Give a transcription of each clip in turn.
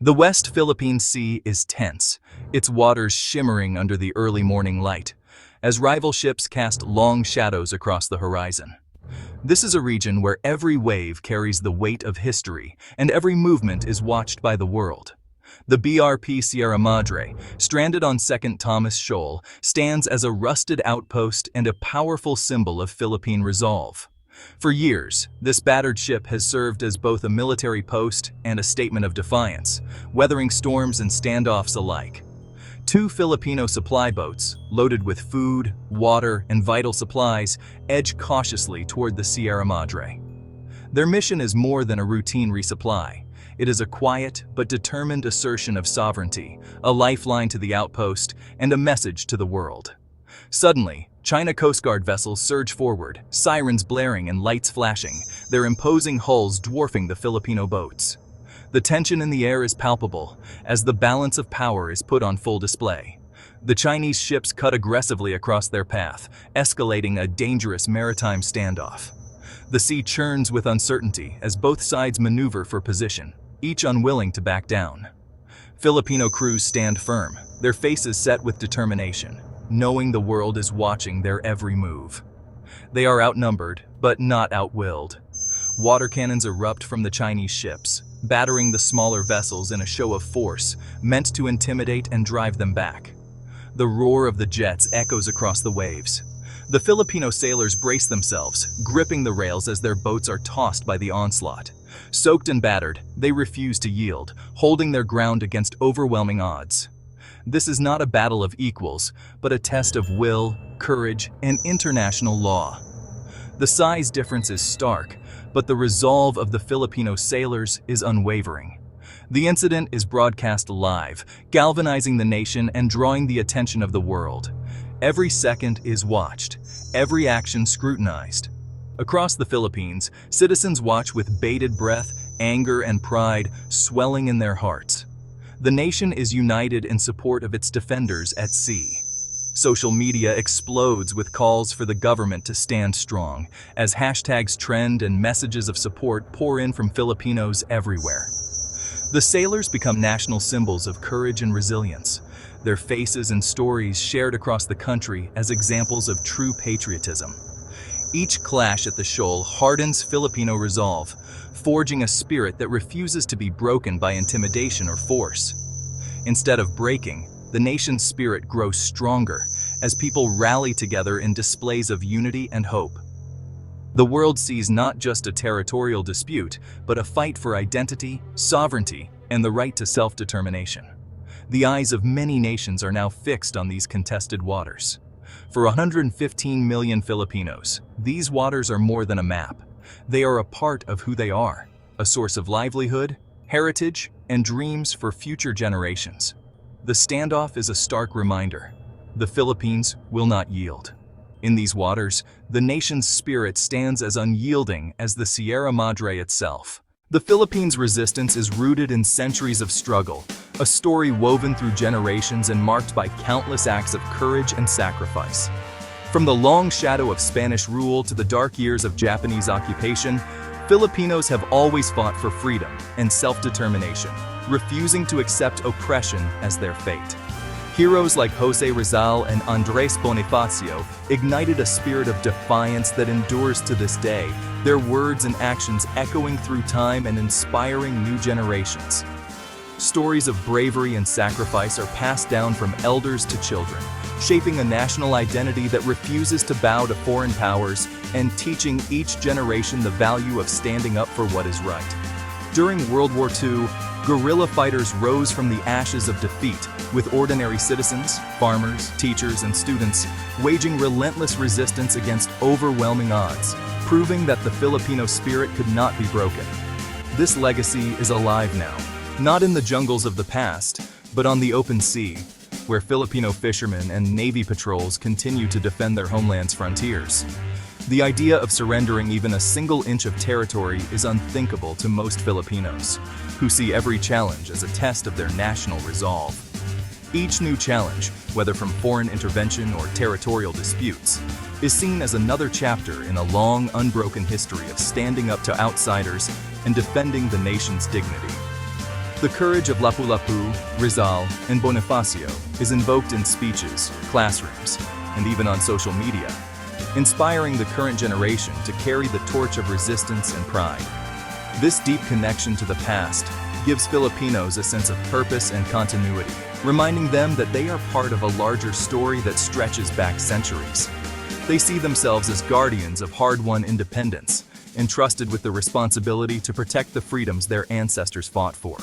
The West Philippine Sea is tense, its waters shimmering under the early morning light, as rival ships cast long shadows across the horizon. This is a region where every wave carries the weight of history, and every movement is watched by the world. The BRP Sierra Madre, stranded on Second Thomas Shoal, stands as a rusted outpost and a powerful symbol of Philippine resolve. For years, this battered ship has served as both a military post and a statement of defiance, weathering storms and standoffs alike. Two Filipino supply boats, loaded with food, water, and vital supplies, edge cautiously toward the Sierra Madre. Their mission is more than a routine resupply. It is a quiet but determined assertion of sovereignty, a lifeline to the outpost, and a message to the world. Suddenly, China Coast Guard vessels surge forward, sirens blaring and lights flashing, their imposing hulls dwarfing the Filipino boats. The tension in the air is palpable, as the balance of power is put on full display. The Chinese ships cut aggressively across their path, escalating a dangerous maritime standoff. The sea churns with uncertainty as both sides maneuver for position, each unwilling to back down. Filipino crews stand firm, their faces set with determination, knowing the world is watching their every move. They are outnumbered, but not outwilled. Water cannons erupt from the Chinese ships, battering the smaller vessels in a show of force, meant to intimidate and drive them back. The roar of the jets echoes across the waves. The Filipino sailors brace themselves, gripping the rails as their boats are tossed by the onslaught. Soaked and battered, they refuse to yield, holding their ground against overwhelming odds. This is not a battle of equals, but a test of will, courage, and international law. The size difference is stark, but the resolve of the Filipino sailors is unwavering. The incident is broadcast live, galvanizing the nation and drawing the attention of the world. Every second is watched, every action scrutinized. Across the Philippines, citizens watch with bated breath, anger and pride swelling in their hearts. The nation is united in support of its defenders at sea. Social media explodes with calls for the government to stand strong, as hashtags trend and messages of support pour in from Filipinos everywhere. The sailors become national symbols of courage and resilience, their faces and stories shared across the country as examples of true patriotism. Each clash at the shoal hardens Filipino resolve, forging a spirit that refuses to be broken by intimidation or force. Instead of breaking, the nation's spirit grows stronger as people rally together in displays of unity and hope. The world sees not just a territorial dispute, but a fight for identity, sovereignty, and the right to self-determination. The eyes of many nations are now fixed on these contested waters. For 115 million Filipinos, these waters are more than a map. They are a part of who they are, a source of livelihood, heritage, and dreams for future generations. The standoff is a stark reminder. The Philippines will not yield. In these waters, the nation's spirit stands as unyielding as the Sierra Madre itself. The Philippines' resistance is rooted in centuries of struggle, a story woven through generations and marked by countless acts of courage and sacrifice. From the long shadow of Spanish rule to the dark years of Japanese occupation, Filipinos have always fought for freedom and self-determination, refusing to accept oppression as their fate. Heroes like José Rizal and Andrés Bonifacio ignited a spirit of defiance that endures to this day, their words and actions echoing through time and inspiring new generations. Stories of bravery and sacrifice are passed down from elders to children, shaping a national identity that refuses to bow to foreign powers and teaching each generation the value of standing up for what is right. During World War II, guerrilla fighters rose from the ashes of defeat, with ordinary citizens, farmers, teachers, and students waging relentless resistance against overwhelming odds, proving that the Filipino spirit could not be broken. This legacy is alive now, not in the jungles of the past, but on the open sea, where Filipino fishermen and Navy patrols continue to defend their homeland's frontiers. The idea of surrendering even a single inch of territory is unthinkable to most Filipinos, who see every challenge as a test of their national resolve. Each new challenge, whether from foreign intervention or territorial disputes, is seen as another chapter in a long, unbroken history of standing up to outsiders and defending the nation's dignity. The courage of Lapu-Lapu, Rizal, and Bonifacio is invoked in speeches, classrooms, and even on social media, inspiring the current generation to carry the torch of resistance and pride. This deep connection to the past gives Filipinos a sense of purpose and continuity, reminding them that they are part of a larger story that stretches back centuries. They see themselves as guardians of hard-won independence, entrusted with the responsibility to protect the freedoms their ancestors fought for.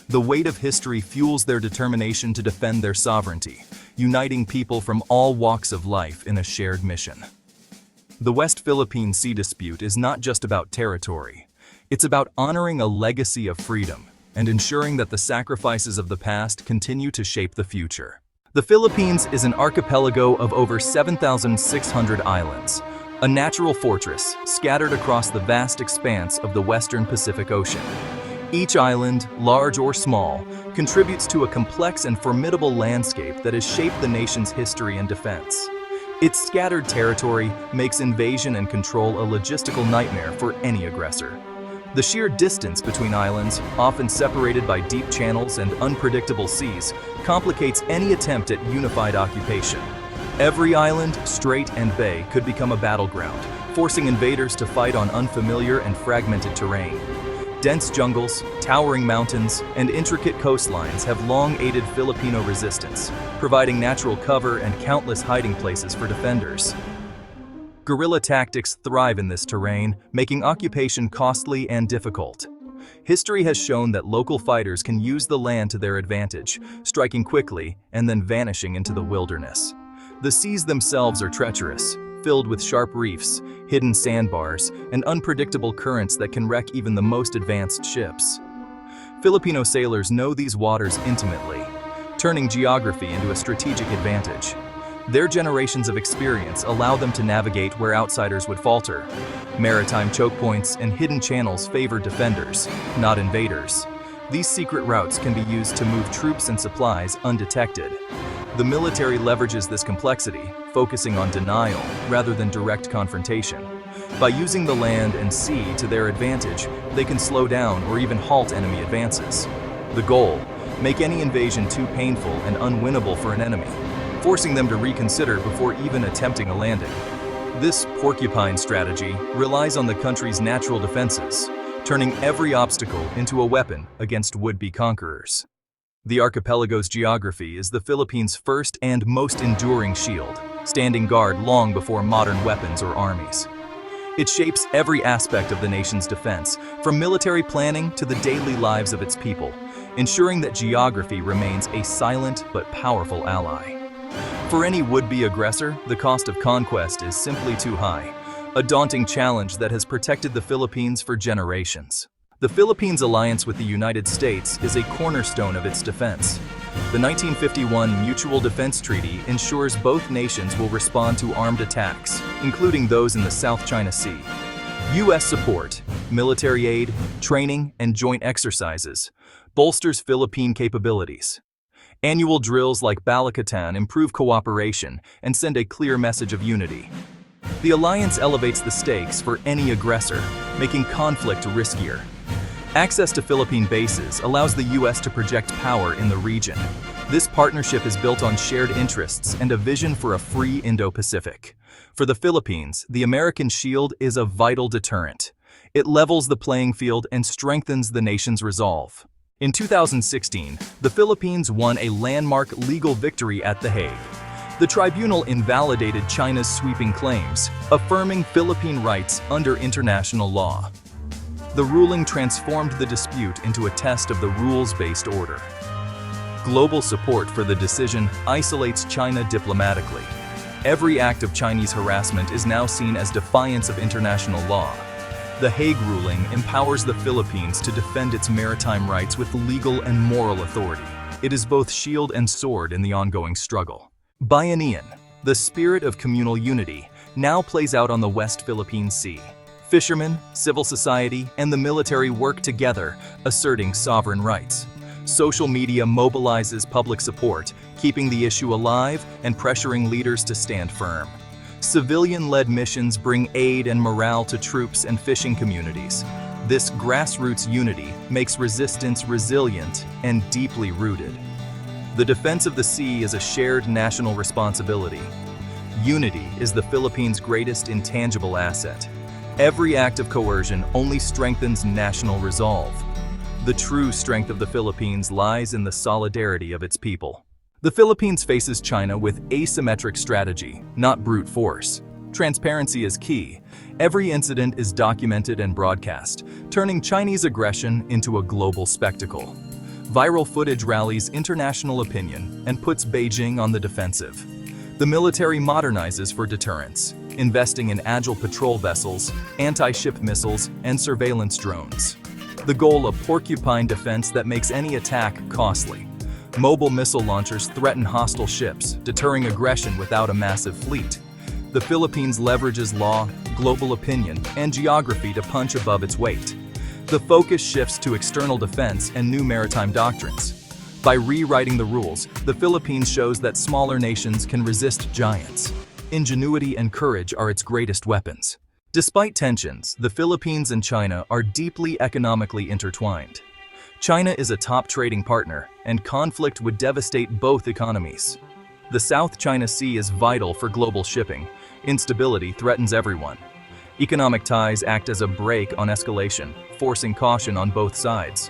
The weight of history fuels their determination to defend their sovereignty, uniting people from all walks of life in a shared mission. The West Philippine Sea dispute is not just about territory. It's about honoring a legacy of freedom and ensuring that the sacrifices of the past continue to shape the future. The Philippines is an archipelago of over 7,600 islands, a natural fortress scattered across the vast expanse of the western Pacific Ocean. Each island, large or small, contributes to a complex and formidable landscape that has shaped the nation's history and defense. Its scattered territory makes invasion and control a logistical nightmare for any aggressor. The sheer distance between islands, often separated by deep channels and unpredictable seas, complicates any attempt at unified occupation. Every island, strait, and bay could become a battleground, forcing invaders to fight on unfamiliar and fragmented terrain. Dense jungles, towering mountains, and intricate coastlines have long aided Filipino resistance, providing natural cover and countless hiding places for defenders. Guerrilla tactics thrive in this terrain, making occupation costly and difficult. History has shown that local fighters can use the land to their advantage, striking quickly and then vanishing into the wilderness. The seas themselves are treacherous, filled with sharp reefs, hidden sandbars, and unpredictable currents that can wreck even the most advanced ships. Filipino sailors know these waters intimately, turning geography into a strategic advantage. Their generations of experience allow them to navigate where outsiders would falter. Maritime choke points and hidden channels favor defenders, not invaders. These secret routes can be used to move troops and supplies undetected. The military leverages this complexity, focusing on denial rather than direct confrontation. By using the land and sea to their advantage, they can slow down or even halt enemy advances. The goal: make any invasion too painful and unwinnable for an enemy, forcing them to reconsider before even attempting a landing. This porcupine strategy relies on the country's natural defenses, turning every obstacle into a weapon against would-be conquerors. The archipelago's geography is the Philippines' first and most enduring shield, standing guard long before modern weapons or armies. It shapes every aspect of the nation's defense, from military planning to the daily lives of its people, ensuring that geography remains a silent but powerful ally. For any would-be aggressor, the cost of conquest is simply too high, a daunting challenge that has protected the Philippines for generations. The Philippines' alliance with the United States is a cornerstone of its defense. The 1951 Mutual Defense Treaty ensures both nations will respond to armed attacks, including those in the South China Sea. U.S. support, military aid, training, and joint exercises bolsters Philippine capabilities. Annual drills like Balikatan improve cooperation and send a clear message of unity. The alliance elevates the stakes for any aggressor, making conflict riskier. Access to Philippine bases allows the U.S. to project power in the region. This partnership is built on shared interests and a vision for a free Indo-Pacific. For the Philippines, the American shield is a vital deterrent. It levels the playing field and strengthens the nation's resolve. In 2016, the Philippines won a landmark legal victory at The Hague. The tribunal invalidated China's sweeping claims, affirming Philippine rights under international law. The ruling transformed the dispute into a test of the rules-based order. Global support for the decision isolates China diplomatically. Every act of Chinese harassment is now seen as defiance of international law. The Hague ruling empowers the Philippines to defend its maritime rights with legal and moral authority. It is both shield and sword in the ongoing struggle. Bayanihan, the spirit of communal unity, now plays out on the West Philippine Sea. Fishermen, civil society, and the military work together, asserting sovereign rights. Social media mobilizes public support, keeping the issue alive and pressuring leaders to stand firm. Civilian-led missions bring aid and morale to troops and fishing communities. This grassroots unity makes resistance resilient and deeply rooted. The defense of the sea is a shared national responsibility. Unity is the Philippines' greatest intangible asset. Every act of coercion only strengthens national resolve. The true strength of the Philippines lies in the solidarity of its people. The Philippines faces China with asymmetric strategy, not brute force. Transparency is key. Every incident is documented and broadcast, turning Chinese aggression into a global spectacle. Viral footage rallies international opinion and puts Beijing on the defensive. The military modernizes for deterrence, investing in agile patrol vessels, anti-ship missiles, and surveillance drones. The goal, a porcupine defense that makes any attack costly. Mobile missile launchers threaten hostile ships, deterring aggression without a massive fleet. The Philippines leverages law, global opinion, and geography to punch above its weight. The focus shifts to external defense and new maritime doctrines. By rewriting the rules, the Philippines shows that smaller nations can resist giants. Ingenuity and courage are its greatest weapons. Despite tensions, the Philippines and China are deeply economically intertwined. China is a top trading partner, and conflict would devastate both economies. The South China Sea is vital for global shipping. Instability threatens everyone. Economic ties act as a brake on escalation, forcing caution on both sides.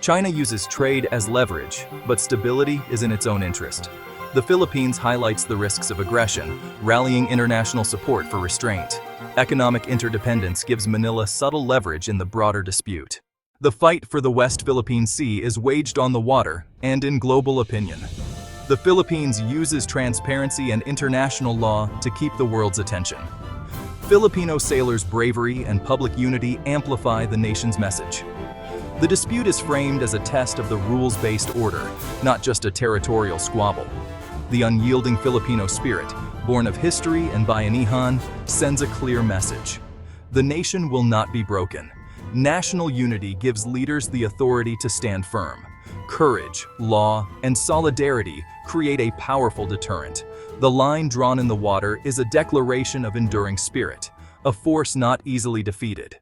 China uses trade as leverage, but stability is in its own interest. The Philippines highlights the risks of aggression, rallying international support for restraint. Economic interdependence gives Manila subtle leverage in the broader dispute. The fight for the West Philippine Sea is waged on the water and in global opinion. The Philippines uses transparency and international law to keep the world's attention. Filipino sailors' bravery and public unity amplify the nation's message. The dispute is framed as a test of the rules-based order, not just a territorial squabble. The unyielding Filipino spirit, born of history and bayanihan, sends a clear message. The nation will not be broken. National unity gives leaders the authority to stand firm. Courage, law, and solidarity create a powerful deterrent. The line drawn in the water is a declaration of enduring spirit, a force not easily defeated.